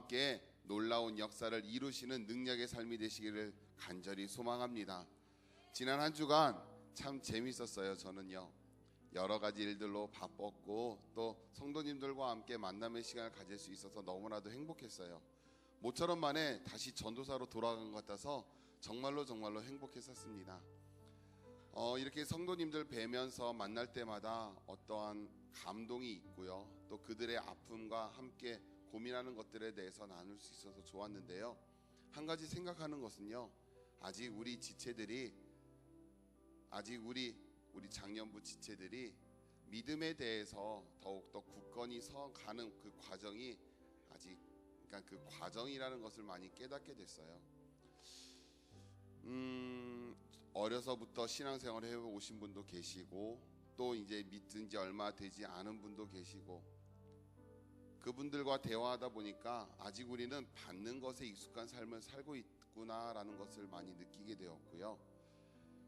함께 놀라운 역사를 이루시는 능력의 삶이 되시기를 간절히 소망합니다. 지난 한 주간 참 재밌었어요. 저는요, 여러 가지 일들로 바빴고 또 성도님들과 함께 만남의 시간을 가질 수 있어서 너무나도 행복했어요. 모처럼 만에 다시 전도사로 돌아간 것 같아서 정말로 행복했었습니다. 이렇게 성도님들 뵈면서 만날 때마다 어떠한 감동이 있고요, 또 그들의 아픔과 함께 고민하는 것들에 대해서 나눌 수 있어서 좋았는데요, 한 가지 생각하는 것은요, 아직 우리 지체들이, 우리 장년부 지체들이 믿음에 대해서 더욱더 굳건히 서가는 그 과정이 그 과정이라는 것을 많이 깨닫게 됐어요. 어려서부터 신앙생활을 해오신 분도 계시고 또 이제 믿은 지 얼마 되지 않은 분도 계시고, 그분들과 대화하다 보니까 아직 우리는 받는 것에 익숙한 삶을 살고 있구나라는 것을 많이 느끼게 되었고요,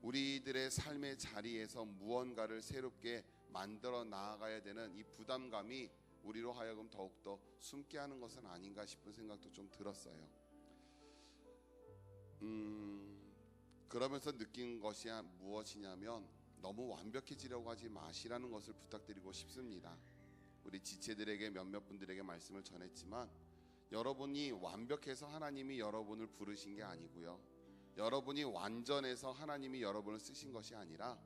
우리들의 삶의 자리에서 무언가를 새롭게 만들어 나아가야 되는 이 부담감이 우리로 하여금 더욱더 숨게 하는 것은 아닌가 싶은 생각도 좀 들었어요. 그러면서 느낀 것이 무엇이냐면, 너무 완벽해지려고 하지 마시라는 것을 부탁드리고 싶습니다. 우리 지체들에게 몇몇 분들에게 말씀을 전했지만, 여러분이 완벽해서 하나님이 여러분을 부르신 게 아니고요, 여러분이 완전해서 하나님이 여러분을 쓰신 것이 아니라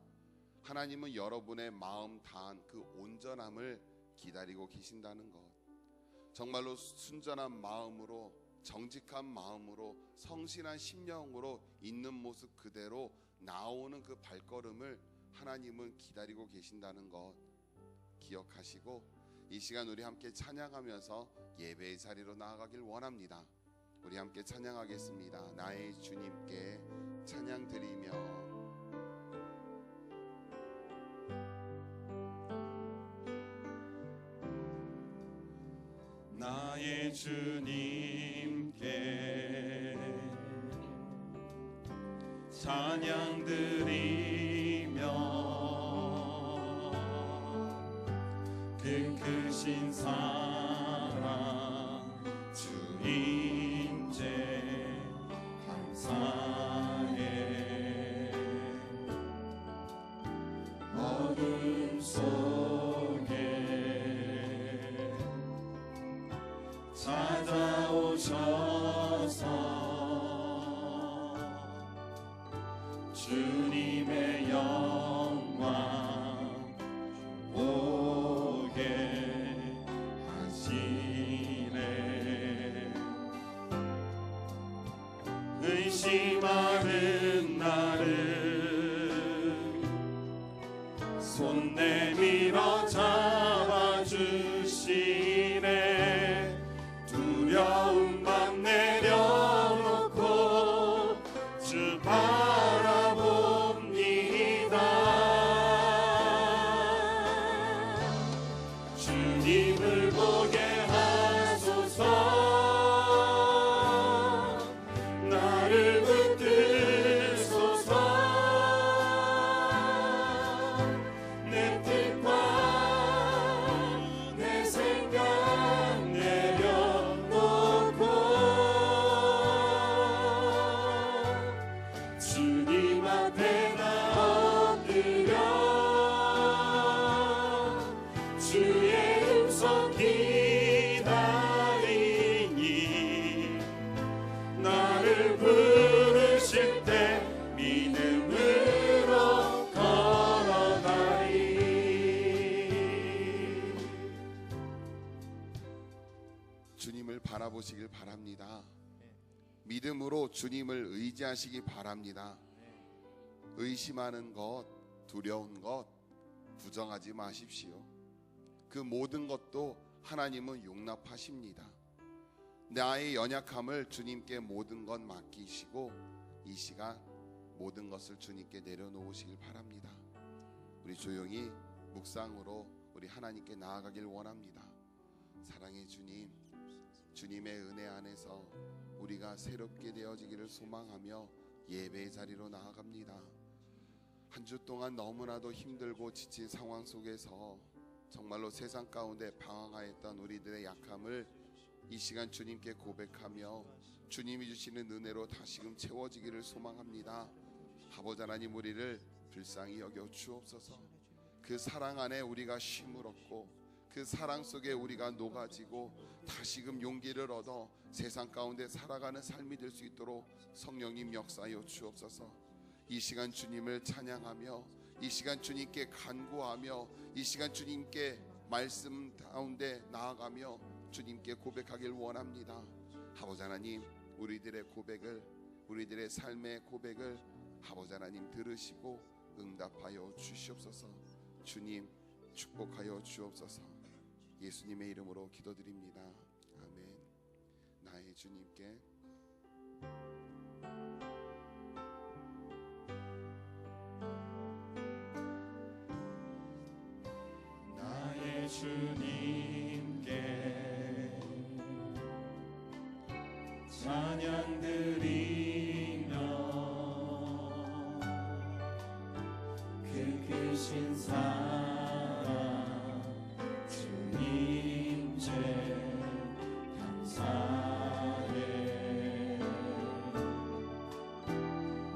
하나님은 여러분의 마음 다한 그 온전함을 기다리고 계신다는 것, 정말로 순전한 마음으로, 정직한 마음으로, 성실한 심령으로 있는 모습 그대로 나오는 그 발걸음을 하나님은 기다리고 계신다는 것 기억하시고, 이 시간 우리 함께 찬양하면서 예배의 자리로 나아가길 원합니다. 우리 함께 찬양하겠습니다. 나의 주님께 찬양 드리며 나의 주님께 찬양 드리며 그 크신 사랑 주님께 감사해. 어둠 속에 찾아오셔서 주님의 영광 보게 하시네. 의심하는 나를 손 내밀어 잡아주시네. 두려운 맘 내려놓고 주 바라봅니다. 주님을 보게 하소서. 나를 붙드소서. 내 뜻과 내 생각 내려놓고 주님 앞에 나 엎드려 주의 음성 기다리니 나를 부르실 때 믿음으로 걸어가리. 주님을 바라보시길 바랍니다. 믿음으로 주님을 의지하시기 바랍니다. 의심하는 것, 두려운 것 부정하지 마십시오. 그 모든 것도 하나님은 용납하십니다. 나의 연약함을 주님께 모든 것 맡기시고 이 시간 모든 것을 주님께 내려놓으시길 바랍니다. 우리 조용히 묵상으로 우리 하나님께 나아가길 원합니다. 사랑의 주님, 주님의 은혜 안에서 우리가 새롭게 되어지기를 소망하며 예배의 자리로 나아갑니다. 한 주 동안 너무나도 힘들고 지친 상황 속에서 정말로 세상 가운데 방황하였던 우리들의 약함을 이 시간 주님께 고백하며 주님이 주시는 은혜로 다시금 채워지기를 소망합니다. 아버지 하나님, 우리를 불쌍히 여겨 주옵소서. 그 사랑 안에 우리가 쉼을 얻고 그 사랑 속에 우리가 녹아지고 다시금 용기를 얻어 세상 가운데 살아가는 삶이 될 수 있도록 성령님 역사하여 주옵소서. 이 시간 주님을 찬양하며 이 시간 주님께 간구하며 이 시간 주님께 말씀 가운데 나아가며 주님께 고백하길 원합니다. 아버지 하나님, 우리들의 고백을, 우리들의 삶의 고백을 아버지 하나님 들으시고 응답하여 주시옵소서. 주님 축복하여 주옵소서. 예수님의 이름으로 기도드립니다. 아멘. 나의 주님께 나의 주님께 찬양 드리며 그 크신 사랑 주님 죄 감사해.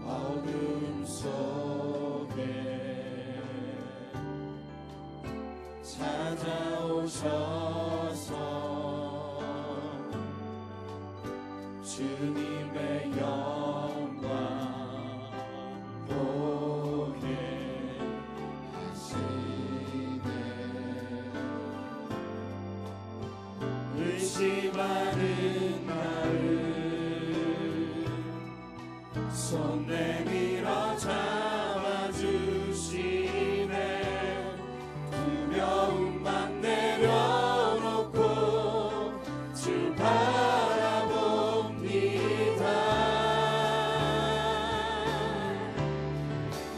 어둠 속에 찾아오셔서 주님의 영광 보게 하시네. 의심하는 나를 손 내밀어 잡아주시네. 두려움만 내려놓고 주 바라봅니다.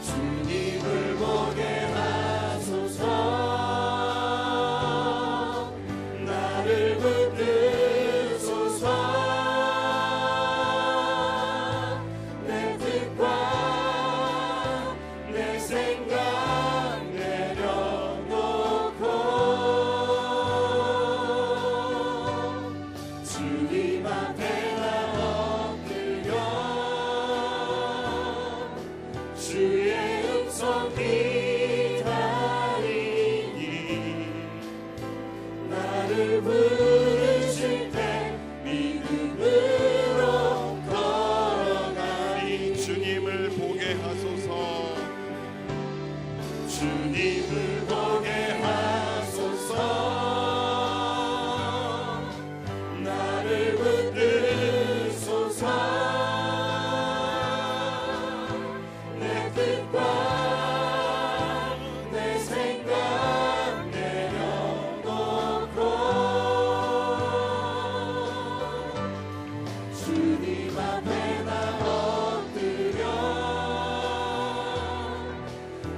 주님을 보게 하소서. 나를 붙드소서. 내 뜻과 내 생각 내려놓고 주님 앞에 나 엎드려 주의 음성 기다리니 나를 부르실 때 믿음으로 걸어가리. 주님을 보게 하소서. 주님을 보게 하소서. 나를 붙드소서. 내 뜻과 내 생각 내려놓고 주님 앞에 나 엎드려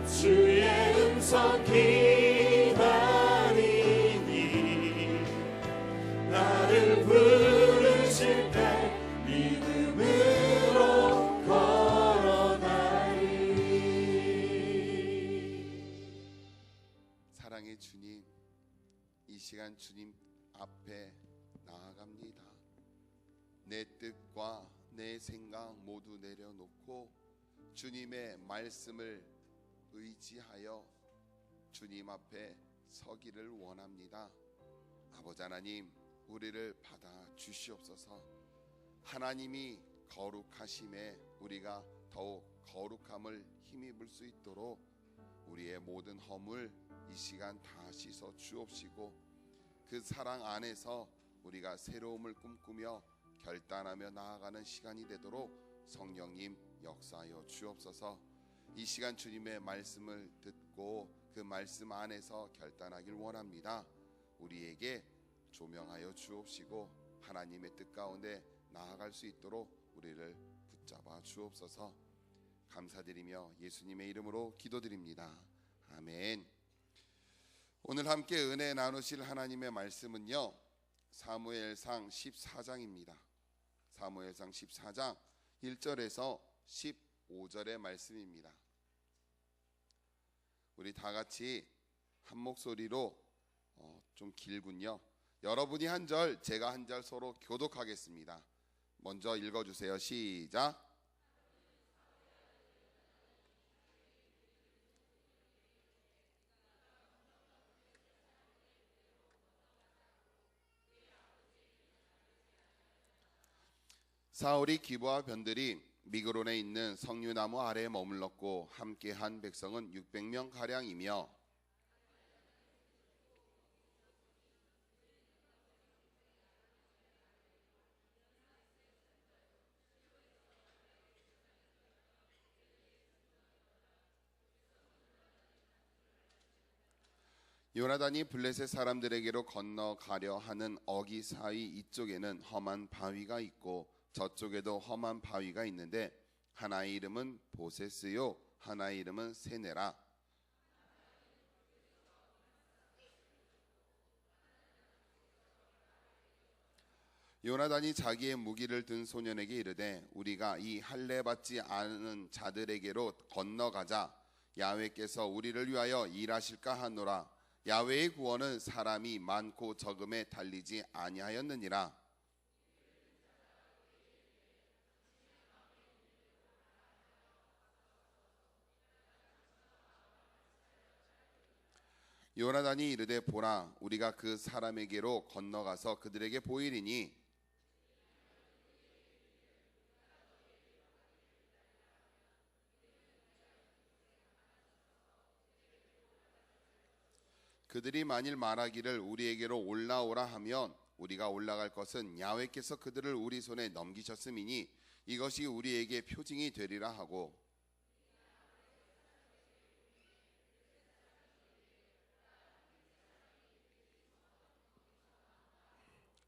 주의 음성 기다리니 나를 부르실 때 믿음으로 걸어가리. 사랑의 주님, 이 시간 주님 앞에 나아갑니다. 내 뜻과 내 생각 모두 내려놓고 주님의 말씀을 의지하여 주님 앞에 서기를 원합니다. 아버지 하나님, 우리를 받아 주시옵소서. 하나님이 거룩하심에 우리가 더욱 거룩함을 힘입을 수 있도록 우리의 모든 허물 이 시간 다 씻어 주옵시고 그 사랑 안에서 우리가 새로움을 꿈꾸며 결단하며 나아가는 시간이 되도록 성령님 역사하여 주옵소서. 이 시간 주님의 말씀을 듣고 그 말씀 안에서 결단하길 원합니다. 우리에게 조명하여 주옵시고 하나님의 뜻 가운데 나아갈 수 있도록 우리를 붙잡아 주옵소서. 감사드리며 예수님의 이름으로 기도드립니다. 아멘. 오늘 함께 은혜 나누실 하나님의 말씀은요, 사무엘상 14장입니다. 사무엘상 14장 1절에서 15절의 말씀입니다. 우리 다 같이 한 목소리로 좀 길군요. 여러분이 한 절, 제가 한 절 서로 교독하겠습니다. 먼저 읽어주세요. 시작. 사울이 기브와 변들이 미그론에 있는 석류나무 아래에 머물렀고 함께한 백성은 600명 가량이며 요나단이 블레셋 사람들에게로 건너가려 하는 어기 사이 이쪽에는 험한 바위가 있고 저쪽에도 험한 바위가 있는데 하나의 이름은 보세스요 하나의 이름은 세네라. 요나단이 자기의 무기를 든 소년에게 이르되 우리가 이 할례 받지 않은 자들에게로 건너가자. 야훼께서 우리를 위하여 일하실까 하노라. 야훼의 구원은 사람이 많고 적음에 달리지 아니하였느니라. 요나단이 이르되 보라 우리가 그 사람에게로 건너가서 그들에게 보이리니 그들이 만일 말하기를 우리에게로 올라오라 하면 우리가 올라갈 것은 야훼께서 그들을 우리 손에 넘기셨음이니 이것이 우리에게 표징이 되리라 하고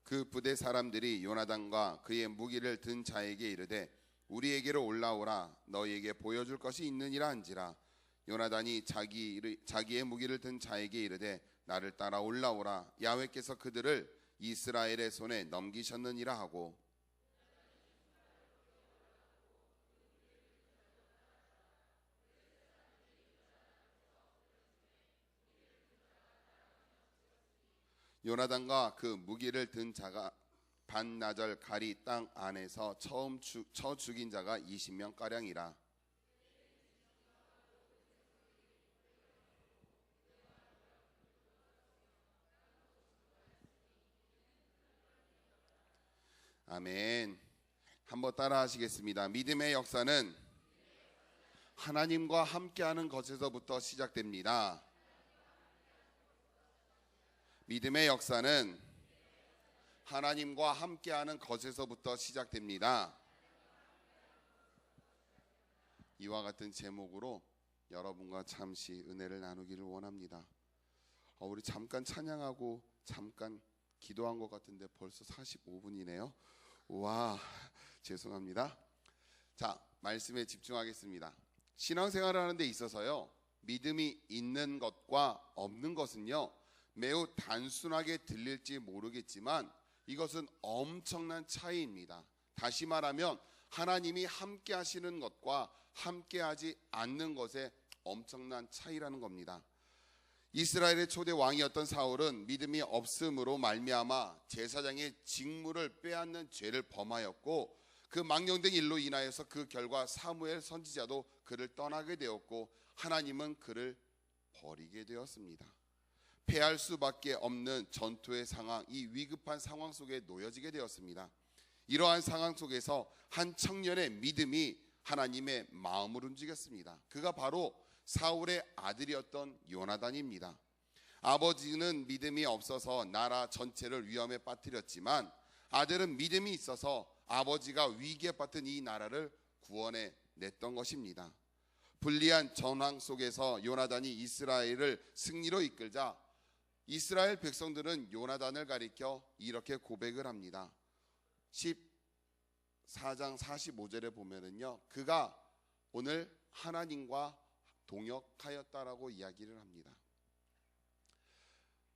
그 부대 사람들이 요나단과 그의 무기를 든 자에게 이르되 우리에게로 올라오라 너희에게 보여줄 것이 있느니라 한지라. 요나단이 자기의 무기를 든 자에게 이르되 나를 따라 올라오라 야훼께서 그들을 이스라엘의 손에 넘기셨느니라 하고 요나단과 그 무기를 든 자가 반나절 가리 땅 안에서 처음 쳐 죽인 자가 20명 가량이라. 아멘. 한번 따라 하시겠습니다. 믿음의 역사는 하나님과 함께하는 것에서부터 시작됩니다. 믿음의 역사는 하나님과 함께하는 것에서부터 시작됩니다. 이와 같은 제목으로 여러분과 잠시 은혜를 나누기를 원합니다. 우리 잠깐 찬양하고 잠깐 기도한 것 같은데 벌써 45분이네요. 와, 죄송합니다. 자, 말씀에 집중하겠습니다. 신앙생활을 하는 데 있어서요, 믿음이 있는 것과 없는 것은요 매우 단순하게 들릴지 모르겠지만 이것은 엄청난 차이입니다. 다시 말하면 하나님이 함께 하시는 것과 함께하지 않는 것의 엄청난 차이라는 겁니다. 이스라엘의 초대 왕이었던 사울은 믿음이 없음으로 말미암아 제사장의 직무를 빼앗는 죄를 범하였고 그 망령된 일로 인하여서 그 결과 사무엘 선지자도 그를 떠나게 되었고 하나님은 그를 버리게 되었습니다. 패할 수밖에 없는 전투의 상황, 이 위급한 상황 속에 놓여지게 되었습니다. 이러한 상황 속에서 한 청년의 믿음이 하나님의 마음을 움직였습니다. 그가 바로 사울의 아들이었던 요나단입니다. 아버지는 믿음이 없어서 나라 전체를 위험에 빠뜨렸지만 아들은 믿음이 있어서 아버지가 위기에 빠진 이 나라를 구원해 냈던 것입니다. 불리한 전황 속에서 요나단이 이스라엘을 승리로 이끌자 이스라엘 백성들은 요나단을 가리켜 이렇게 고백을 합니다. 14장 45절에 보면은요, 그가 오늘 하나님과 동역하였다라고 이야기를 합니다.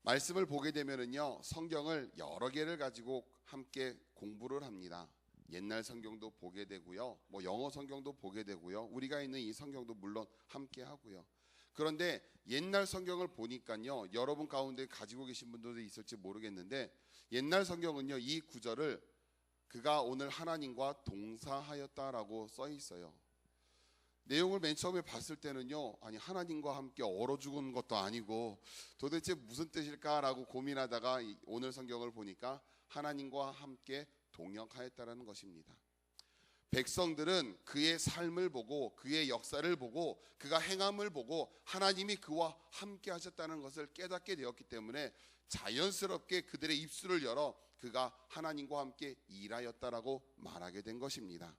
말씀을 보게 되면은요, 성경을 여러 개를 가지고 함께 공부를 합니다. 옛날 성경도 보게 되고요, 영어 성경도 보게 되고요, 우리가 있는 이 성경도 물론 함께 하고요. 그런데 옛날 성경을 보니까요, 여러분 가운데 가지고 계신 분들도 있을지 모르겠는데 옛날 성경은요, 이 구절을 그가 오늘 하나님과 동사하였다라고 써 있어요. 내용을 맨 처음에 봤을 때는요, 아니 하나님과 함께 얼어 죽은 것도 아니고 도대체 무슨 뜻일까라고 고민하다가 오늘 성경을 보니까 하나님과 함께 동역하였다라는 것입니다. 백성들은 그의 삶을 보고 그의 역사를 보고 그가 행함을 보고 하나님이 그와 함께 하셨다는 것을 깨닫게 되었기 때문에 자연스럽게 그들의 입술을 열어 그가 하나님과 함께 일하였다라고 말하게 된 것입니다.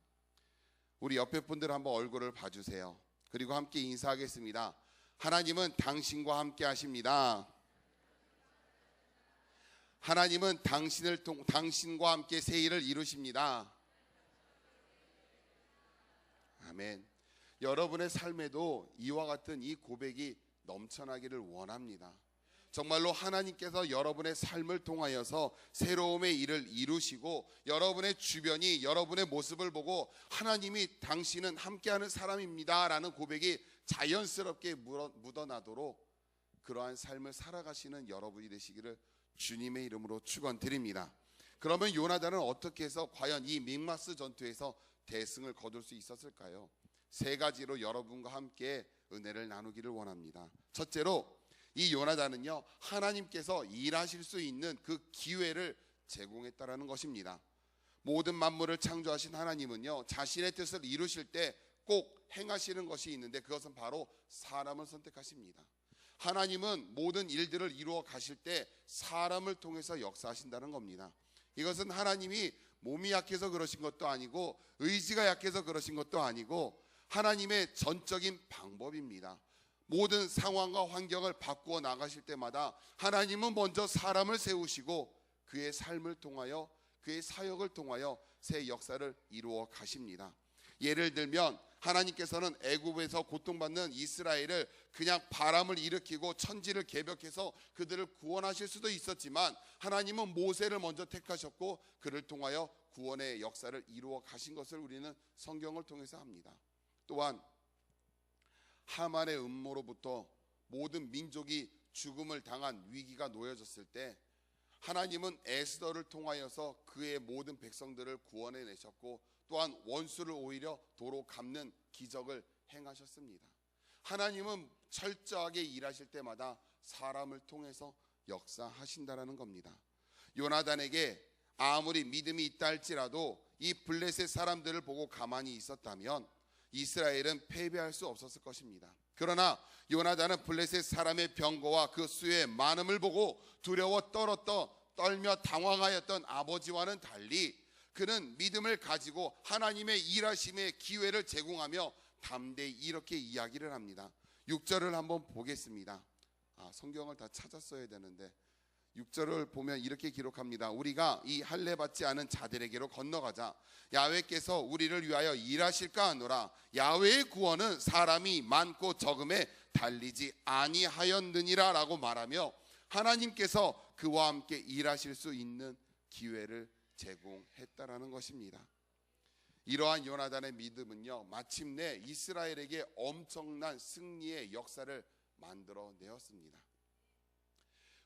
우리 옆에 분들 한번 얼굴을 봐주세요. 그리고 함께 인사하겠습니다. 하나님은 당신과 함께 하십니다. 하나님은 당신과 함께 새 일을 이루십니다. 아멘. 여러분의 삶에도 이와 같은 이 고백이 넘쳐나기를 원합니다. 정말로 하나님께서 여러분의 삶을 통하여서 새로움의 일을 이루시고 여러분의 주변이 여러분의 모습을 보고 하나님이 당신은 함께하는 사람입니다 라는 고백이 자연스럽게 묻어나도록 그러한 삶을 살아가시는 여러분이 되시기를 주님의 이름으로 축원드립니다. 그러면 요나단은 어떻게 해서 과연 이 믹마스 전투에서 대승을 거둘 수 있었을까요? 세 가지로 여러분과 함께 은혜를 나누기를 원합니다. 첫째로 이 요나단은요, 하나님께서 일하실 수 있는 그 기회를 제공했다라는 것입니다. 모든 만물을 창조하신 하나님은요, 자신의 뜻을 이루실 때 꼭 행하시는 것이 있는데 그것은 바로 사람을 선택하십니다. 하나님은 모든 일들을 이루어 가실 때 사람을 통해서 역사하신다는 겁니다. 이것은 하나님이 몸이 약해서 그러신 것도 아니고 의지가 약해서 그러신 것도 아니고 하나님의 전적인 방법입니다. 모든 상황과 환경을 바꾸어 나가실 때마다 하나님은 먼저 사람을 세우시고 그의 삶을 통하여 그의 사역을 통하여 새 역사를 이루어 가십니다. 예를 들면 하나님께서는 애굽에서 고통받는 이스라엘을 그냥 바람을 일으키고 천지를 개벽해서 그들을 구원하실 수도 있었지만 하나님은 모세를 먼저 택하셨고 그를 통하여 구원의 역사를 이루어 가신 것을 우리는 성경을 통해서 합니다. 또한 하만의 음모로부터 모든 민족이 죽음을 당한 위기가 놓여졌을 때 하나님은 에스더를 통하여서 그의 모든 백성들을 구원해 내셨고 또한 원수를 오히려 도로 갚는 기적을 행하셨습니다. 하나님은 철저하게 일하실 때마다 사람을 통해서 역사하신다라는 겁니다. 요나단에게 아무리 믿음이 있다 할지라도 이 블레셋 사람들을 보고 가만히 있었다면 이스라엘은 패배할 수 없었을 것입니다. 그러나 요나단은 블레셋 사람의 병거와 그 수의 많음을 보고 두려워 떨며 당황하였던 아버지와는 달리 그는 믿음을 가지고 하나님의 일하심의 기회를 제공하며 담대히 이렇게 이야기를 합니다. 6절을 한번 보겠습니다. 성경을 다 찾았어야 되는데 6절을 보면 이렇게 기록합니다. 우리가 이 할례 받지 않은 자들에게로 건너가자. 야훼께서 우리를 위하여 일하실까 하노라. 야훼의 구원은 사람이 많고 적음에 달리지 아니하였느니라 라고 말하며 하나님께서 그와 함께 일하실 수 있는 기회를 제공했다라는 것입니다. 이러한 요나단의 믿음은요, 마침내 이스라엘에게 엄청난 승리의 역사를 만들어 내었습니다.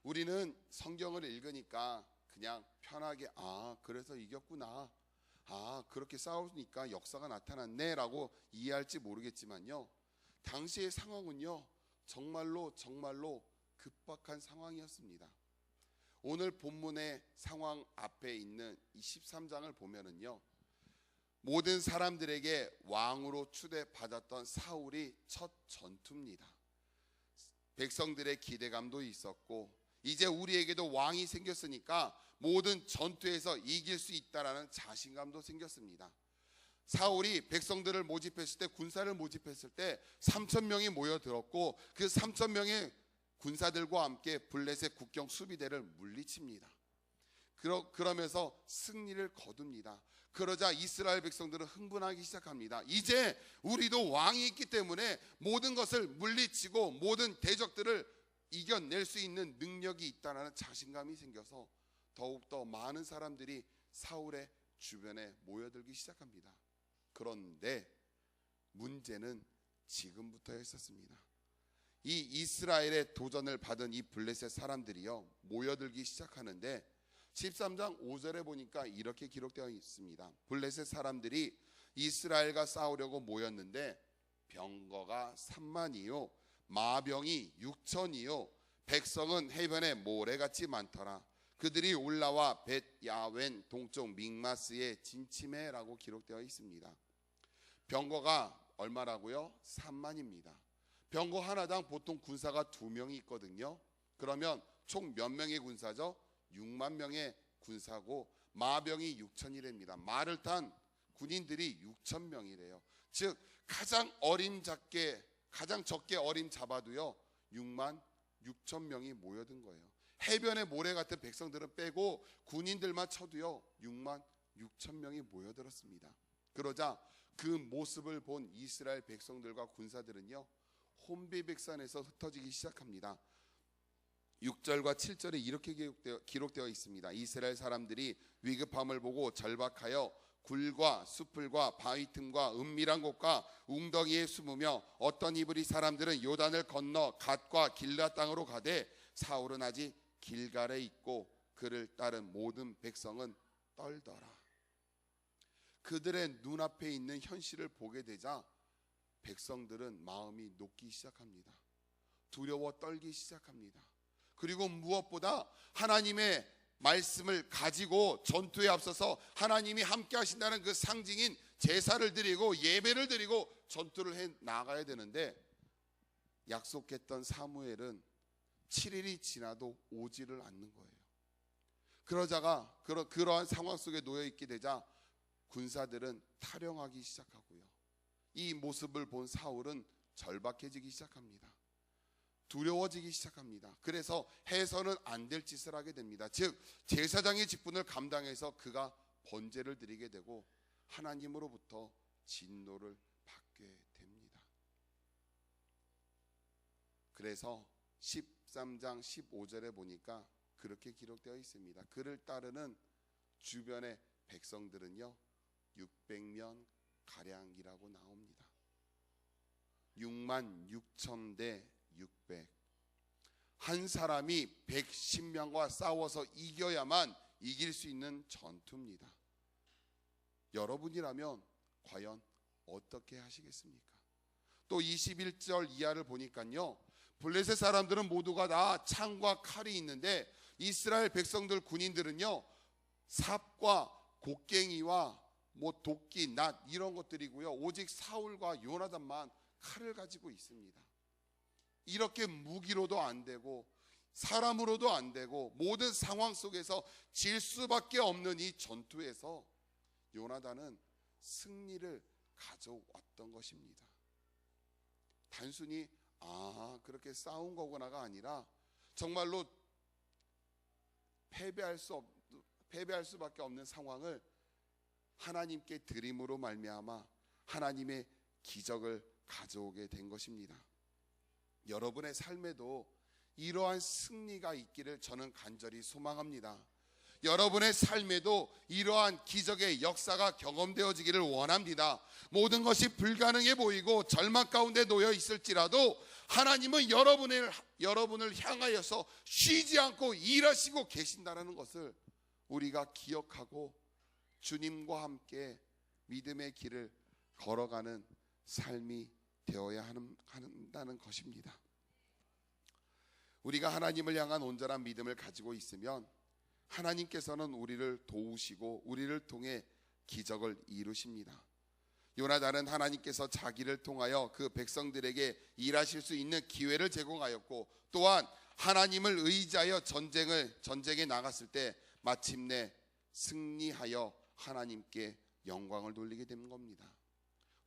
우리는 성경을 읽으니까 그냥 편하게 그래서 이겼구나, 그렇게 싸우니까 역사가 나타났네 라고 이해할지 모르겠지만요, 당시의 상황은요 정말로 급박한 상황이었습니다. 오늘 본문의 상황 앞에 있는 이 13장을 보면은요, 모든 사람들에게 왕으로 추대받았던 사울이 첫 전투입니다. 백성들의 기대감도 있었고 이제 우리에게도 왕이 생겼으니까 모든 전투에서 이길 수 있다라는 자신감도 생겼습니다. 사울이 백성들을 모집했을 때, 군사를 모집했을 때 3,000명이 모여들었고 그 3,000명의 군사들과 함께 블레셋 국경 수비대를 물리칩니다. 그러면서 승리를 거둡니다. 그러자 이스라엘 백성들은 흥분하기 시작합니다. 이제 우리도 왕이 있기 때문에 모든 것을 물리치고 모든 대적들을 이겨낼 수 있는 능력이 있다는 자신감이 생겨서 더욱더 많은 사람들이 사울의 주변에 모여들기 시작합니다. 그런데 문제는 지금부터였었습니다. 이 이스라엘의 도전을 받은 이 블레셋 사람들이요 모여들기 시작하는데 13장 5절에 보니까 이렇게 기록되어 있습니다. 블레셋 사람들이 이스라엘과 싸우려고 모였는데 병거가 3만이요 마병이 6천이요 백성은 해변에 모래같이 많더라. 그들이 올라와 벳야웬 동쪽 믹마스에 진침해라고 기록되어 있습니다. 병거가 얼마라고요? 3만입니다. 병거 하나당 보통 군사가 2명이 있거든요. 그러면 총 몇 명의 군사죠? 6만 명의 군사고 마병이 6천이랍니다. 말을 탄 군인들이 6천 명이래요. 즉 가장 적게 어림 잡아도요 6만 6천 명이 모여든 거예요. 해변에 모래 같은 백성들은 빼고 군인들만 쳐도요 6만 6천 명이 모여들었습니다. 그러자 그 모습을 본 이스라엘 백성들과 군사들은요 혼비백산에서 흩어지기 시작합니다. 6절과 7절에 이렇게 기록되어 있습니다. 이스라엘 사람들이 위급함을 보고 절박하여 굴과 수풀과 바위 틈과 은밀한 곳과 웅덩이에 숨으며 어떤 이브리 사람들은 요단을 건너 갓과 길라 땅으로 가되 사울은 아직 길갈에 있고 그를 따른 모든 백성은 떨더라. 그들의 눈앞에 있는 현실을 보게 되자 백성들은 마음이 녹기 시작합니다. 두려워 떨기 시작합니다. 그리고 무엇보다 하나님의 말씀을 가지고 전투에 앞서서 하나님이 함께 하신다는 그 상징인 제사를 드리고 예배를 드리고 전투를 해 나가야 되는데 약속했던 사무엘은 7일이 지나도 오지를 않는 거예요. 그러자가 그러한 상황 속에 놓여 있게 되자 군사들은 탈영하기 시작하고요. 이 모습을 본 사울은 절박해지기 시작합니다. 두려워지기 시작합니다. 그래서 해서는 안 될 짓을 하게 됩니다. 즉 제사장의 직분을 감당해서 그가 번제를 드리게 되고 하나님으로부터 진노를 받게 됩니다. 그래서 13장 15절에 보니까 그렇게 기록되어 있습니다. 그를 따르는 주변의 백성들은요 600명 가량이라고 나옵니다. 6만 6천 대 600. 한 사람이 110명과 싸워서 이겨야만 이길 수 있는 전투입니다. 여러분이라면 과연 어떻게 하시겠습니까? 또 21절 이하를 보니까요 블레셋 사람들은 모두가 다 창과 칼이 있는데 이스라엘 백성들 군인들은요 삽과 곡괭이와 도끼, 낫 이런 것들이고요 오직 사울과 요나단만 칼을 가지고 있습니다. 이렇게 무기로도 안 되고 사람으로도 안 되고 모든 상황 속에서 질 수밖에 없는 이 전투에서 요나단은 승리를 가져왔던 것입니다. 단순히 그렇게 싸운 거구나가 아니라 정말로 패배할 수밖에 없는 상황을 하나님께 드림으로 말미암아 하나님의 기적을 가져오게 된 것입니다. 여러분의 삶에도 이러한 승리가 있기를 저는 간절히 소망합니다. 여러분의 삶에도 이러한 기적의 역사가 경험되어지기를 원합니다. 모든 것이 불가능해 보이고 절망 가운데 놓여 있을지라도 하나님은 여러분을 향하여서 쉬지 않고 일하시고 계신다는 것을 우리가 기억하고 주님과 함께 믿음의 길을 걸어가는 삶이 되어야 한다는 것입니다. 우리가 하나님을 향한 온전한 믿음을 가지고 있으면 하나님께서는 우리를 도우시고 우리를 통해 기적을 이루십니다. 요나단은 하나님께서 자기를 통하여 그 백성들에게 일하실 수 있는 기회를 제공하였고 또한 하나님을 의지하여 전쟁에 나갔을 때 마침내 승리하여 하나님께 영광을 돌리게 된 겁니다.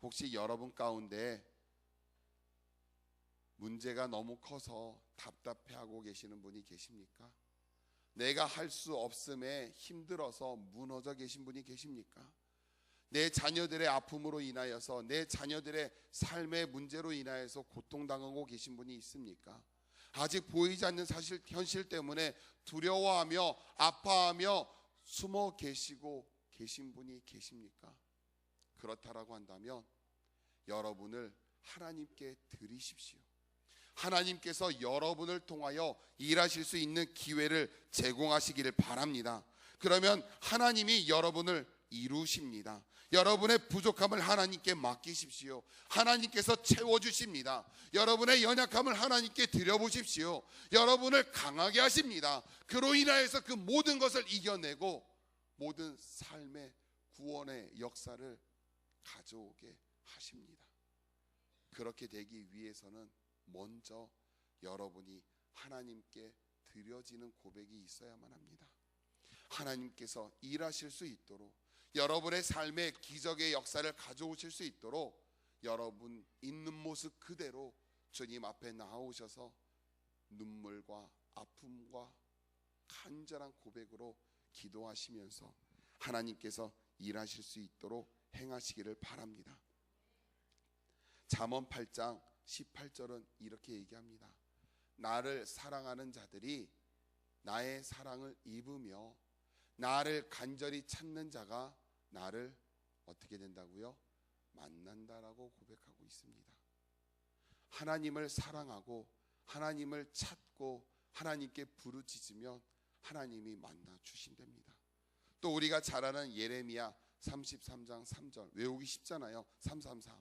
혹시 여러분 가운데 문제가 너무 커서 답답해하고 계시는 분이 계십니까? 내가 할 수 없음에 힘들어서 무너져 계신 분이 계십니까? 내 자녀들의 아픔으로 인하여서 내 자녀들의 삶의 문제로 인하여서 고통당하고 계신 분이 있습니까? 아직 보이지 않는 현실 때문에 두려워하며 아파하며 숨어 계시고 계신 분이 계십니까? 그렇다라고 한다면 여러분을 하나님께 드리십시오. 하나님께서 여러분을 통하여 일하실 수 있는 기회를 제공하시기를 바랍니다. 그러면 하나님이 여러분을 이루십니다. 여러분의 부족함을 하나님께 맡기십시오. 하나님께서 채워주십니다. 여러분의 연약함을 하나님께 드려보십시오. 여러분을 강하게 하십니다. 그로 인하여서 그 모든 것을 이겨내고 모든 삶의 구원의 역사를 가져오게 하십니다. 그렇게 되기 위해서는 먼저 여러분이 하나님께 드려지는 고백이 있어야만 합니다. 하나님께서 일하실 수 있도록, 여러분의 삶의 기적의 역사를 가져오실 수 있도록 여러분 있는 모습 그대로 주님 앞에 나오셔서 눈물과 아픔과 간절한 고백으로 기도하시면서 하나님께서 일하실 수 있도록 행하시기를 바랍니다. 잠언 8장 18절은 이렇게 얘기합니다. 나를 사랑하는 자들이 나의 사랑을 입으며 나를 간절히 찾는 자가 나를 어떻게 된다고요? 만난다라고 고백하고 있습니다. 하나님을 사랑하고 하나님을 찾고 하나님께 부르짖으면 하나님이 만나 주신답니다. 또 우리가 잘 아는 예레미야 33장 3절 외우기 쉽잖아요. 333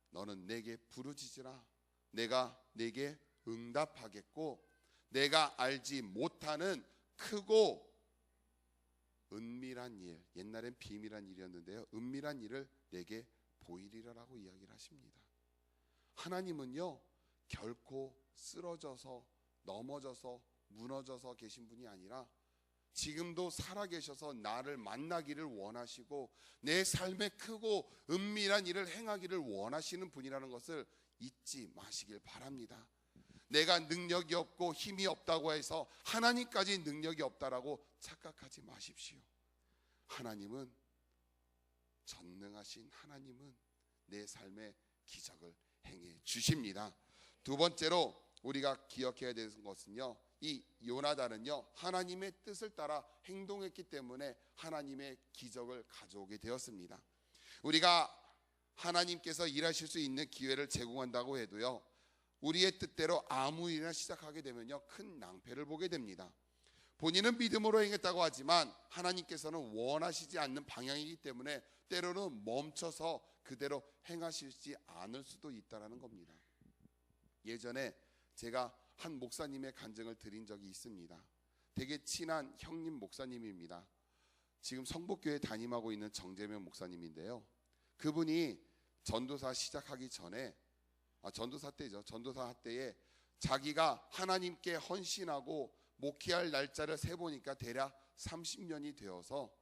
너는 내게 부르짖으라 내가 내게 응답하겠고 내가 알지 못하는 크고 은밀한 일, 옛날엔 비밀한 일이었는데요, 은밀한 일을 내게 보이리라라고 이야기를 하십니다. 하나님은요 결코 쓰러져서 넘어져서 무너져서 계신 분이 아니라 지금도 살아계셔서 나를 만나기를 원하시고 내 삶에 크고 은밀한 일을 행하기를 원하시는 분이라는 것을 잊지 마시길 바랍니다. 내가 능력이 없고 힘이 없다고 해서 하나님까지 능력이 없다라고 착각하지 마십시오. 하나님은 전능하신 하나님은 내 삶에 기적을 행해 주십니다. 두 번째로 우리가 기억해야 되는 것은요, 이 요나단은요 하나님의 뜻을 따라 행동했기 때문에 하나님의 기적을 가져오게 되었습니다. 우리가 하나님께서 일하실 수 있는 기회를 제공한다고 해도요 우리의 뜻대로 아무 일이나 시작하게 되면요 큰 낭패를 보게 됩니다. 본인은 믿음으로 행했다고 하지만 하나님께서는 원하시지 않는 방향이기 때문에 때로는 멈춰서 그대로 행하시지 않을 수도 있다는 겁니다. 예전에 제가 한 목사님의 간증을 드린 적이 있습니다. 되게 친한 형님 목사님입니다. 지금 성복교회 담임하고 있는 정재명 목사님인데요, 그분이 전도사 시작하기 전에 전도사 때죠. 전도사 때에 자기가 하나님께 헌신하고 목회할 날짜를 세보니까 대략 30년이 되어서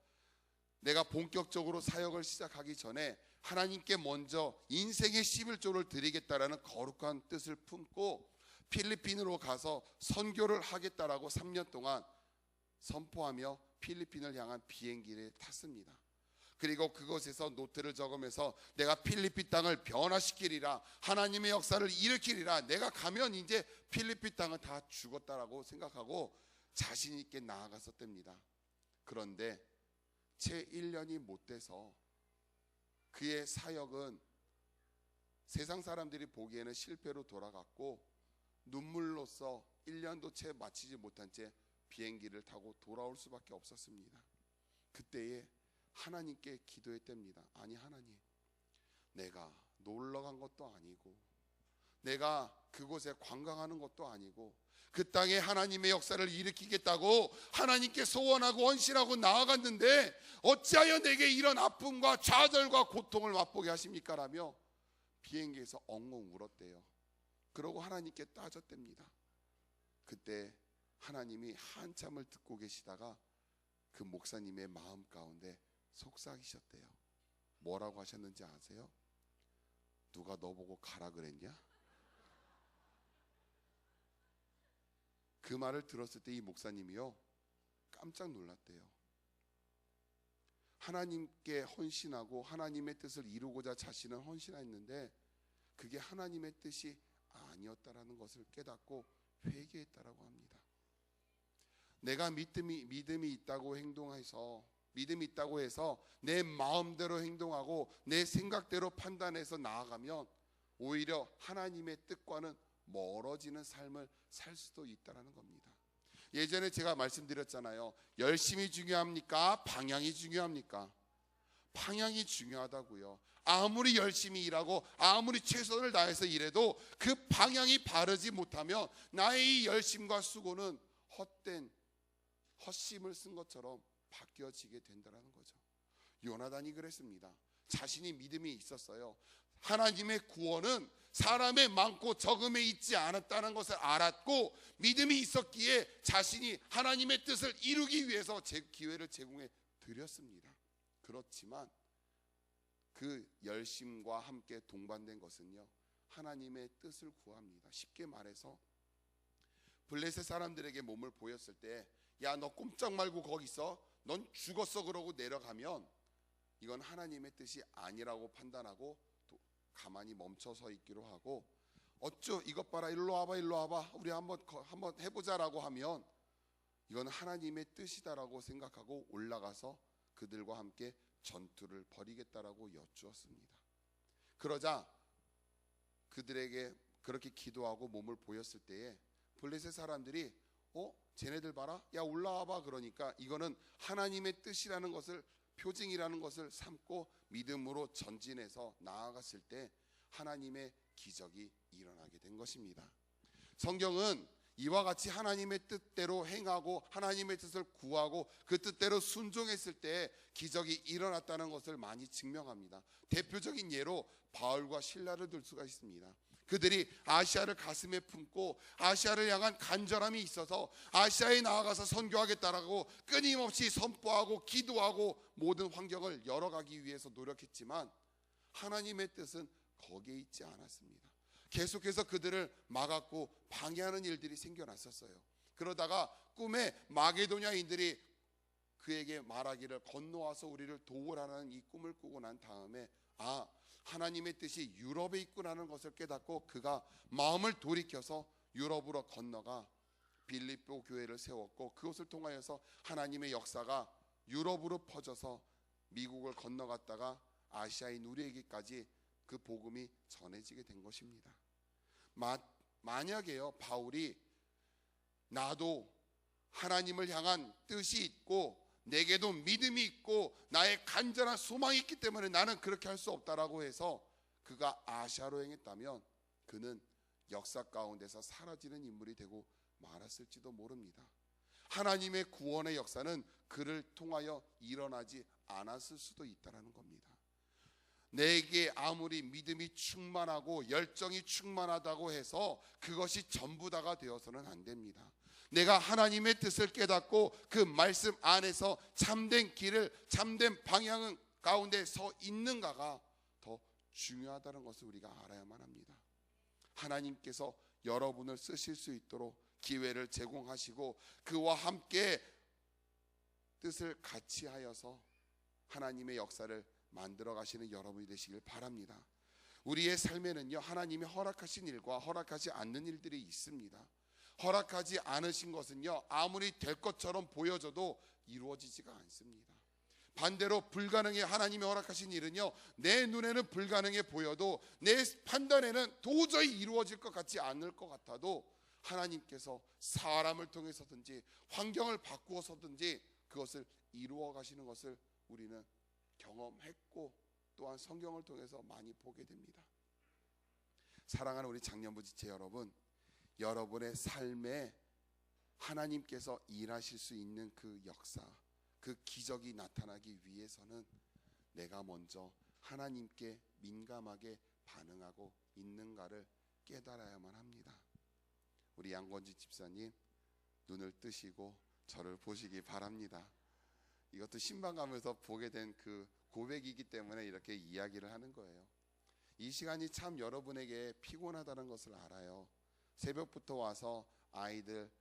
내가 본격적으로 사역을 시작하기 전에 하나님께 먼저 인생의 11조를 드리겠다라는 거룩한 뜻을 품고 필리핀으로 가서 선교를 하겠다라고 3년 동안 선포하며 필리핀을 향한 비행기를 탔습니다. 그리고 그곳에서 노트를 적으면서 내가 필리핀 땅을 변화시키리라, 하나님의 역사를 일으키리라, 내가 가면 이제 필리핀 땅은 다 죽었다라고 생각하고 자신 있게 나아갔었답니다. 그런데 채 1년이 못 돼서 그의 사역은 세상 사람들이 보기에는 실패로 돌아갔고 눈물로써 1년도 채 마치지 못한 채 비행기를 타고 돌아올 수밖에 없었습니다. 그때에 하나님께 기도했답니다. 아니 하나님, 내가 놀러 간 것도 아니고 내가 그곳에 관광하는 것도 아니고 그 땅에 하나님의 역사를 일으키겠다고 하나님께 소원하고 헌신하고 나아갔는데 어찌하여 내게 이런 아픔과 좌절과 고통을 맛보게 하십니까? 라며 비행기에서 엉엉 울었대요. 그러고 하나님께 따졌답니다. 그때 하나님이 한참을 듣고 계시다가 그 목사님의 마음 가운데 속삭이셨대요. 뭐라고 하셨는지 아세요? 누가 너 보고 가라 그랬냐? 그 말을 들었을 때 이 목사님이요 깜짝 놀랐대요. 하나님께 헌신하고 하나님의 뜻을 이루고자 자신은 헌신했는데 그게 하나님의 뜻이 아니었다라는 것을 깨닫고 회개했다라고 합니다. 내가 믿음이 있다고 행동해서 믿음이 있다고 해서 내 마음대로 행동하고 내 생각대로 판단해서 나아가면 오히려 하나님의 뜻과는 멀어지는 삶을 살 수도 있다는 겁니다. 예전에 제가 말씀드렸잖아요. 열심이 중요합니까? 방향이 중요합니까? 방향이 중요하다고요. 아무리 열심히 일하고 아무리 최선을 다해서 일해도 그 방향이 바르지 못하면 나의 이 열심과 수고는 헛된 헛심을 쓴 것처럼 바뀌어지게 된다는 거죠. 요나단이 그랬습니다. 자신이 믿음이 있었어요. 하나님의 구원은 사람의 많고 적음에 있지 않았다는 것을 알았고 믿음이 있었기에 자신이 하나님의 뜻을 이루기 위해서 기회를 제공해 드렸습니다. 그렇지만 그 열심과 함께 동반된 것은요, 하나님의 뜻을 구합니다. 쉽게 말해서 블레셋 사람들에게 몸을 보였을 때, 야, 너 꼼짝 말고 거기 있어, 넌 죽었어, 그러고 내려가면 이건 하나님의 뜻이 아니라고 판단하고 가만히 멈춰서 있기로 하고, 어쩌 이것 봐라, 일로 와봐, 일로 와봐, 우리 한번 해보자라고 하면 이건 하나님의 뜻이다라고 생각하고 올라가서 그들과 함께 전투를 벌이겠다라고 여쭈었습니다. 그러자 그들에게 그렇게 기도하고 몸을 보였을 때에 블레셋 사람들이 쟤네들 봐라, 야 올라와봐, 그러니까 이거는 하나님의 뜻이라는 것을, 표징이라는 것을 삼고 믿음으로 전진해서 나아갔을 때 하나님의 기적이 일어나게 된 것입니다. 성경은 이와 같이 하나님의 뜻대로 행하고 하나님의 뜻을 구하고 그 뜻대로 순종했을 때 기적이 일어났다는 것을 많이 증명합니다. 대표적인 예로 바울과 실라를 들 수가 있습니다. 그들이 아시아를 가슴에 품고 아시아를 향한 간절함이 있어서 아시아에 나아가서 선교하겠다라고 끊임없이 선포하고 기도하고 모든 환경을 열어가기 위해서 노력했지만 하나님의 뜻은 거기에 있지 않았습니다. 계속해서 그들을 막았고 방해하는 일들이 생겨났었어요. 그러다가 꿈에 마게도냐인들이 그에게 말하기를, 건너와서 우리를 도우라는 이 꿈을 꾸고 난 다음에 하나님의 뜻이 유럽에 있구나는 것을 깨닫고 그가 마음을 돌이켜서 유럽으로 건너가 빌립보 교회를 세웠고, 그것을 통하여서 하나님의 역사가 유럽으로 퍼져서 미국을 건너갔다가 아시아인 우리에게까지 그 복음이 전해지게 된 것입니다. 만약에요, 바울이 나도 하나님을 향한 뜻이 있고 내게도 믿음이 있고 나의 간절한 소망이 있기 때문에 나는 그렇게 할 수 없다라고 해서 그가 아시아로 행했다면 그는 역사 가운데서 사라지는 인물이 되고 말았을지도 모릅니다. 하나님의 구원의 역사는 그를 통하여 일어나지 않았을 수도 있다는 겁니다. 내게 아무리 믿음이 충만하고 열정이 충만하다고 해서 그것이 전부다가 되어서는 안 됩니다. 내가 하나님의 뜻을 깨닫고 그 말씀 안에서 참된 길을, 참된 방향 가운데 서 있는가가 더 중요하다는 것을 우리가 알아야만 합니다. 하나님께서 여러분을 쓰실 수 있도록 기회를 제공하시고 그와 함께 뜻을 같이 하여서 하나님의 역사를 만들어 가시는 여러분이 되시길 바랍니다. 우리의 삶에는요, 하나님이 허락하신 일과 허락하지 않는 일들이 있습니다. 허락하지 않으신 것은요, 아무리 될 것처럼 보여져도 이루어지지가 않습니다. 반대로 불가능해 하나님이 허락하신 일은요, 내 눈에는 불가능해 보여도 내 판단에는 도저히 이루어질 것 같지 않을 것 같아도 하나님께서 사람을 통해서든지 환경을 바꾸어서든지 그것을 이루어 가시는 것을 우리는 경험했고 또한 성경을 통해서 많이 보게 됩니다. 사랑하는 우리 장년부 지체 여러분, 여러분의 삶에 하나님께서 일하실 수 있는 그 역사, 그 기적이 나타나기 위해서는 내가 먼저 하나님께 민감하게 반응하고 있는가를 깨달아야만 합니다. 우리 양권지 집사님, 눈을 뜨시고 저를 보시기 바랍니다. 이것도 신방 가면서 보게 된 그 고백이기 때문에 이렇게 이야기를 하는 거예요. 이 시간이 참 여러분에게 피곤하다는 것을 알아요. 새벽부터 와서 아이들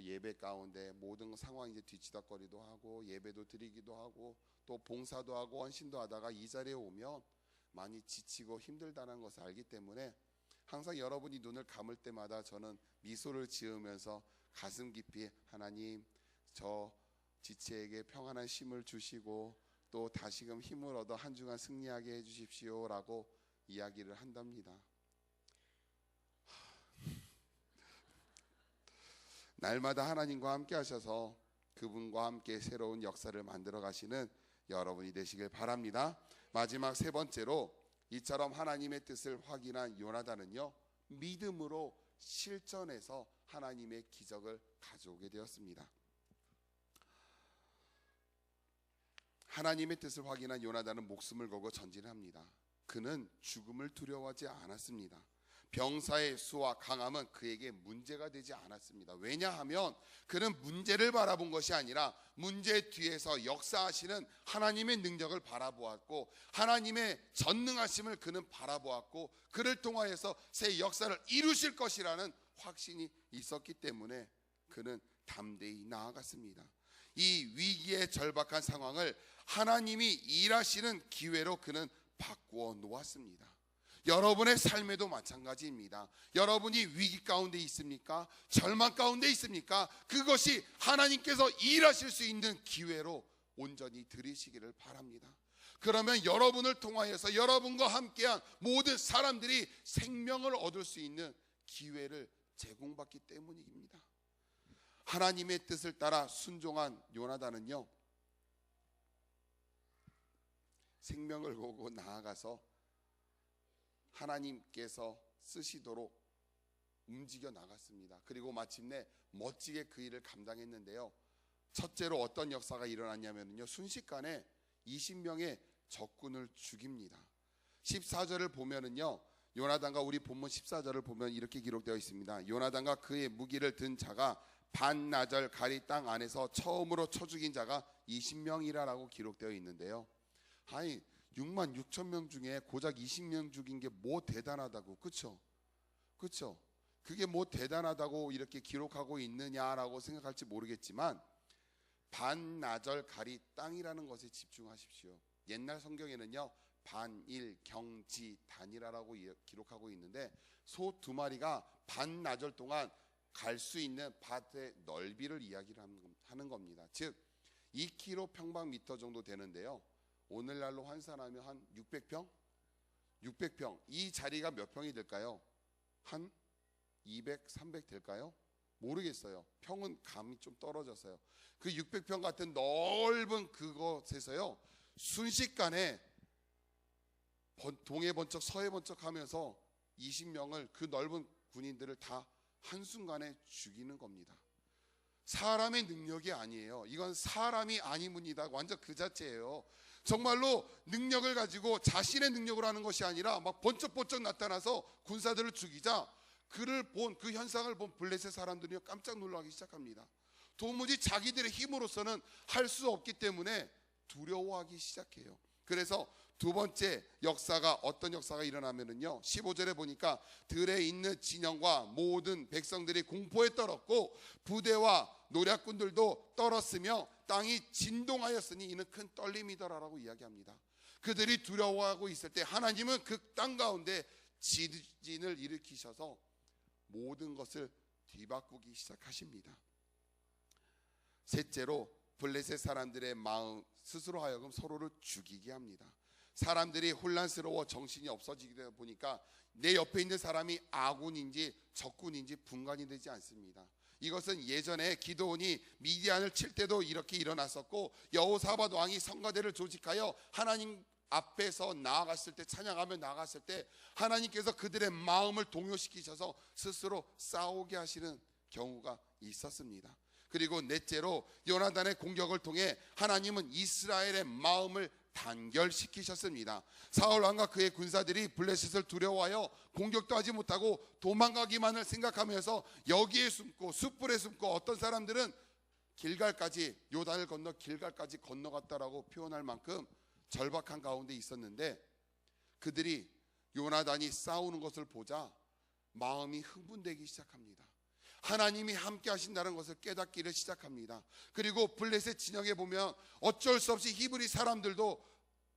예배 가운데 모든 상황 이제 뒤치다거리도 하고 예배도 드리기도 하고 또 봉사도 하고 헌신도 하다가 이 자리에 오면 많이 지치고 힘들다는 것을 알기 때문에 항상 여러분이 눈을 감을 때마다 저는 미소를 지으면서 가슴 깊이 하나님, 저 지체에게 평안한 쉼을 주시고 또 다시금 힘을 얻어 한 주간 승리하게 해주십시오 라고 이야기를 한답니다. 날마다 하나님과 함께 하셔서 그분과 함께 새로운 역사를 만들어 가시는 여러분이 되시길 바랍니다. 마지막 세 번째로 이처럼 하나님의 뜻을 확인한 요나단은요, 믿음으로 실전에서 하나님의 기적을 가져오게 되었습니다. 하나님의 뜻을 확인한 요나단은 목숨을 걸고 전진합니다. 그는 죽음을 두려워하지 않았습니다. 병사의 수와 강함은 그에게 문제가 되지 않았습니다. 왜냐하면 그는 문제를 바라본 것이 아니라 문제 뒤에서 역사하시는 하나님의 능력을 바라보았고, 하나님의 전능하심을 그는 바라보았고, 그를 통하여서 새 역사를 이루실 것이라는 확신이 있었기 때문에 그는 담대히 나아갔습니다. 이 위기의 절박한 상황을 하나님이 일하시는 기회로 그는 바꾸어 놓았습니다. 여러분의 삶에도 마찬가지입니다. 여러분이 위기 가운데 있습니까? 절망 가운데 있습니까? 그것이 하나님께서 일하실 수 있는 기회로 온전히 들이시기를 바랍니다. 그러면 여러분을 통하여서 여러분과 함께한 모든 사람들이 생명을 얻을 수 있는 기회를 제공받기 때문입니다. 하나님의 뜻을 따라 순종한 요나단은요, 생명을 걸고 나아가서 하나님께서 쓰시도록 움직여 나갔습니다. 그리고 마침내 멋지게 그 일을 감당했는데요, 첫째로 어떤 역사가 일어났냐면요, 순식간에 20명의 적군을 죽입니다. 14절을 보면은요, 요나단과 우리 본문 14절을 보면 이렇게 기록되어 있습니다. 요나단과 그의 무기를 든 자가 반나절 가리 땅 안에서 처음으로 쳐 죽인 자가 20명이라고 기록되어 있는데요, 아니 6만 6천 명 중에 고작 20명 죽인 게 뭐 대단하다고, 그쵸? 그게 뭐 대단하다고 이렇게 기록하고 있느냐라고 생각할지 모르겠지만, 반나절 가리 땅이라는 것에 집중하십시오. 옛날 성경에는요, 반일 경지 단이라고 기록하고 있는데, 소 2마리가 반나절 동안 갈 수 있는 밭의 넓이를 이야기를 하는 겁니다. 즉 2km 평방미터 정도 되는데요, 오늘날로 환산하면 한 600평? 600평. 이 자리가 몇 평이 될까요? 한 200, 300 될까요? 모르겠어요. 평은 감이 좀 떨어져서요. 그 600평 같은 넓은 그곳에서요, 순식간에 동해 번쩍 서해 번쩍 하면서 20명을, 그 넓은 군인들을 다 한순간에 죽이는 겁니다. 사람의 능력이 아니에요. 이건 사람이 아니문이다. 완전 그 자체예요. 정말로 능력을 가지고 자신의 능력으로 하는 것이 아니라 막 번쩍번쩍 나타나서 군사들을 죽이자, 그 현상을 본 블레셋 사람들이 깜짝 놀라기 시작합니다. 도무지 자기들의 힘으로서는 할 수 없기 때문에 두려워하기 시작해요. 그래서 두 번째 역사가, 어떤 역사가 일어나면은요, 15절에 보니까 들에 있는 진영과 모든 백성들이 공포에 떨었고 부대와 노략군들도 떨었으며 땅이 진동하였으니 이는 큰 떨림이더라라고 이야기합니다. 그들이 두려워하고 있을 때 하나님은 그 땅 가운데 지진을 일으키셔서 모든 것을 뒤바꾸기 시작하십니다. 셋째로 블레셋 사람들의 마음, 스스로 하여금 서로를 죽이게 합니다. 사람들이 혼란스러워 정신이 없어지다 보니까 내 옆에 있는 사람이 아군인지 적군인지 분간이 되지 않습니다. 이것은 예전에 기드온이 미디안을 칠 때도 이렇게 일어났었고, 여호사밧 왕이 성가대를 조직하여 하나님 앞에서 나아갔을 때, 찬양하며 나아갔을 때 하나님께서 그들의 마음을 동요시키셔서 스스로 싸우게 하시는 경우가 있었습니다. 그리고 넷째로 요나단의 공격을 통해 하나님은 이스라엘의 마음을 단결시키셨습니다. 사울 왕과 그의 군사들이 블레셋을 두려워하여 공격도 하지 못하고 도망가기만을 생각하면서 여기에 숨고 숯불에 숨고, 어떤 사람들은 길갈까지, 요단을 건너 길갈까지 건너갔다라고 표현할 만큼 절박한 가운데 있었는데, 그들이 요나단이 싸우는 것을 보자 마음이 흥분되기 시작합니다. 하나님이 함께 하신다는 것을 깨닫기를 시작합니다. 그리고 블레셋 진영에 보면 어쩔 수 없이 히브리 사람들도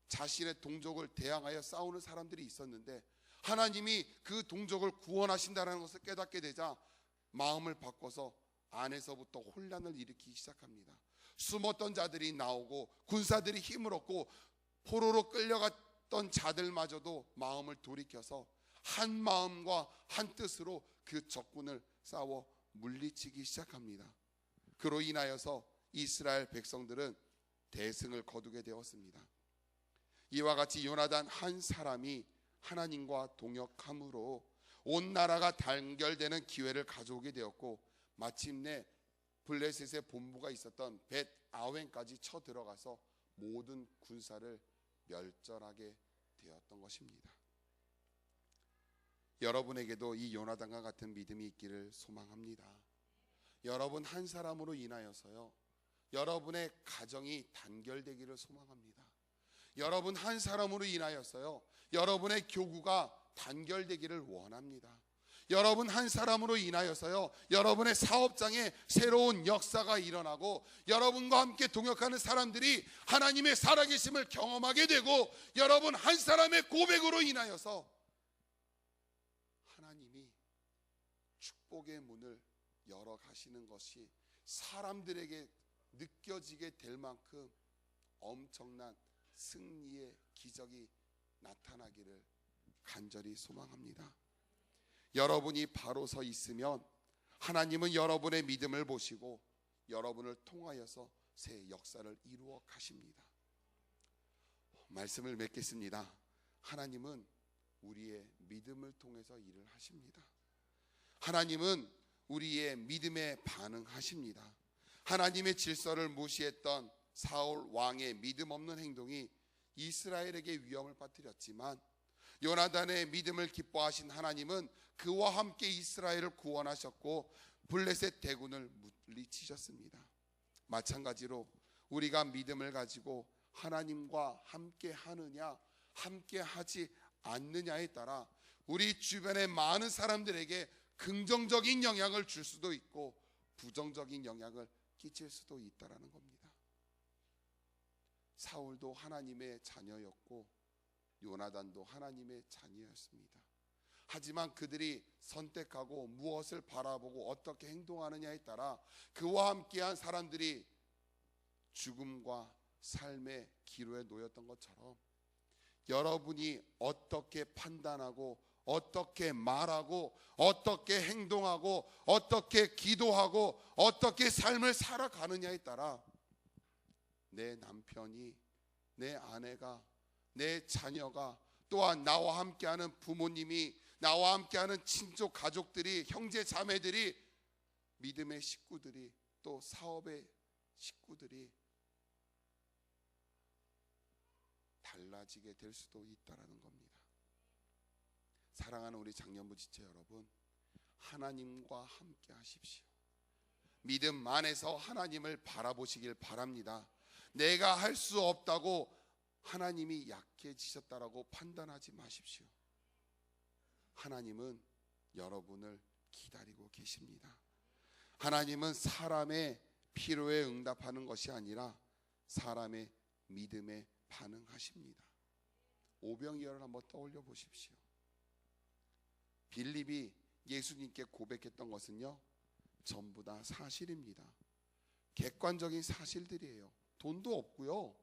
자신의 동족을 대항하여 싸우는 사람들이 있었는데, 하나님이 그 동족을 구원하신다는 것을 깨닫게 되자 마음을 바꿔서 안에서부터 혼란을 일으키기 시작합니다. 숨었던 자들이 나오고 군사들이 힘을 얻고 포로로 끌려갔던 자들마저도 마음을 돌이켜서 한 마음과 한 뜻으로 그 적군을 싸워 물리치기 시작합니다. 그로 인하여서 이스라엘 백성들은 대승을 거두게 되었습니다. 이와 같이 요나단 한 사람이 하나님과 동역함으로 온 나라가 단결되는 기회를 가져오게 되었고, 마침내 블레셋의 본부가 있었던 벳 아웬까지 쳐들어가서 모든 군사를 멸절하게 되었던 것입니다. 여러분에게도 이 요나단과 같은 믿음이 있기를 소망합니다. 여러분 한 사람으로 인하여서요, 여러분의 가정이 단결되기를 소망합니다. 여러분 한 사람으로 인하여서요, 여러분의 교구가 단결되기를 원합니다. 여러분 한 사람으로 인하여서요, 여러분의 사업장에 새로운 역사가 일어나고, 여러분과 함께 동역하는 사람들이 하나님의 살아계심을 경험하게 되고, 여러분 한 사람의 고백으로 인하여서 하나님이 축복의 문을 열어 가시는 것이 사람들에게 느껴지게 될 만큼 엄청난 승리의 기적이 나타나기를 간절히 소망합니다. 여러분이 바로 서 있으면 하나님은 여러분의 믿음을 보시고 여러분을 통하여서 새 역사를 이루어 가십니다. 말씀을 맺겠습니다. 하나님은 우리의 믿음을 통해서 일을 하십니다. 하나님은 우리의 믿음에 반응하십니다. 하나님의 질서를 무시했던 사울 왕의 믿음 없는 행동이 이스라엘에게 위험을 빠뜨렸지만, 요나단의 믿음을 기뻐하신 하나님은 그와 함께 이스라엘을 구원하셨고 블레셋 대군을 물리치셨습니다. 마찬가지로 우리가 믿음을 가지고 하나님과 함께 하느냐 함께 하지 않느냐에 따라 우리 주변의 많은 사람들에게 긍정적인 영향을 줄 수도 있고 부정적인 영향을 끼칠 수도 있다라는 겁니다. 사울도 하나님의 자녀였고 요나단도 하나님의 자녀였습니다. 하지만 그들이 선택하고 무엇을 바라보고 어떻게 행동하느냐에 따라 그와 함께한 사람들이 죽음과 삶의 기로에 놓였던 것처럼, 여러분이 어떻게 판단하고 어떻게 말하고 어떻게 행동하고 어떻게 기도하고 어떻게 삶을 살아가느냐에 따라 내 남편이, 내 아내가, 내 자녀가, 또한 나와 함께하는 부모님이, 나와 함께하는 친족 가족들이, 형제 자매들이, 믿음의 식구들이, 또 사업의 식구들이 달라지게 될 수도 있다라는 겁니다. 사랑하는 우리 장년부 지체 여러분, 하나님과 함께 하십시오. 믿음 안에서 하나님을 바라보시길 바랍니다. 내가 할 수 없다고 하나님이 약해지셨다라고 판단하지 마십시오. 하나님은 여러분을 기다리고 계십니다. 하나님은 사람의 필요에 응답하는 것이 아니라 사람의 믿음에 반응하십니다. 오병이어를 한번 떠올려 보십시오. 빌립이 예수님께 고백했던 것은요, 전부 다 사실입니다. 객관적인 사실들이에요. 돈도 없고요,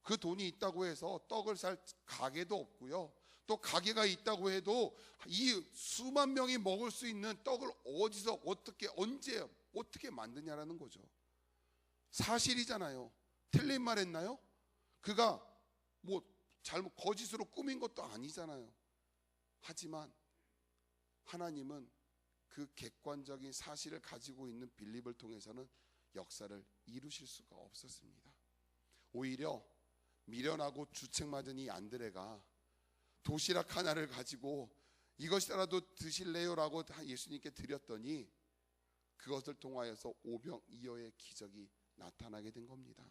그 돈이 있다고 해서 떡을 살 가게도 없고요, 또 가게가 있다고 해도 이 수만 명이 먹을 수 있는 떡을 어디서 어떻게 언제 어떻게 만드냐라는 거죠. 사실이잖아요. 틀린 말 했나요? 그가 뭐 잘못 거짓으로 꾸민 것도 아니잖아요. 하지만 하나님은 그 객관적인 사실을 가지고 있는 빌립을 통해서는 역사를 이루실 수가 없었습니다. 오히려 미련하고 주책맞은 이 안드레가 도시락 하나를 가지고 이것이라도 드실래요라고 예수님께 드렸더니 그것을 통하여서 오병이어의 기적이 나타나게 된 겁니다.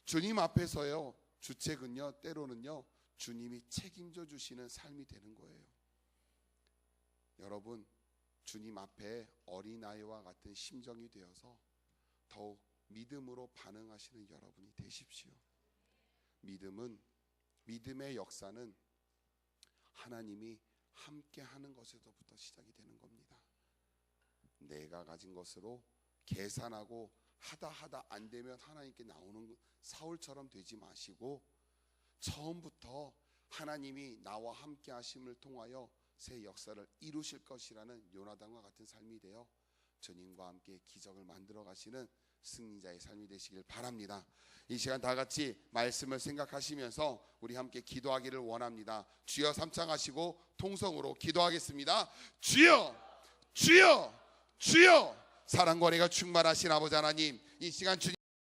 주님 앞에서요, 주책은요, 때로는요, 주님이 책임져 주시는 삶이 되는 거예요. 여러분, 주님 앞에 어린아이와 같은 심정이 되어서 더욱 믿음으로 반응하시는 여러분이 되십시오. 믿음의 역사는 하나님이 함께 하는 것에서부터 시작이 되는 겁니다. 내가 가진 것으로 계산하고 하다 안 되면 하나님께 나오는 사울처럼 되지 마시고, 처음부터 하나님이 나와 함께 하심을 통하여 새 역사를 이루실 것이라는 요나단과 같은 삶이 되어 주님과 함께 기적을 만들어 가시는 승리자의 삶이 되시길 바랍니다. 이 시간 다 같이 말씀을 생각하시면서 우리 함께 기도하기를 원합니다. 주여 삼창하시고 통성으로 기도하겠습니다. 주여, 주여, 주여. 사랑과 은혜가 충만하신 아버지 하나님, 이 시간 주님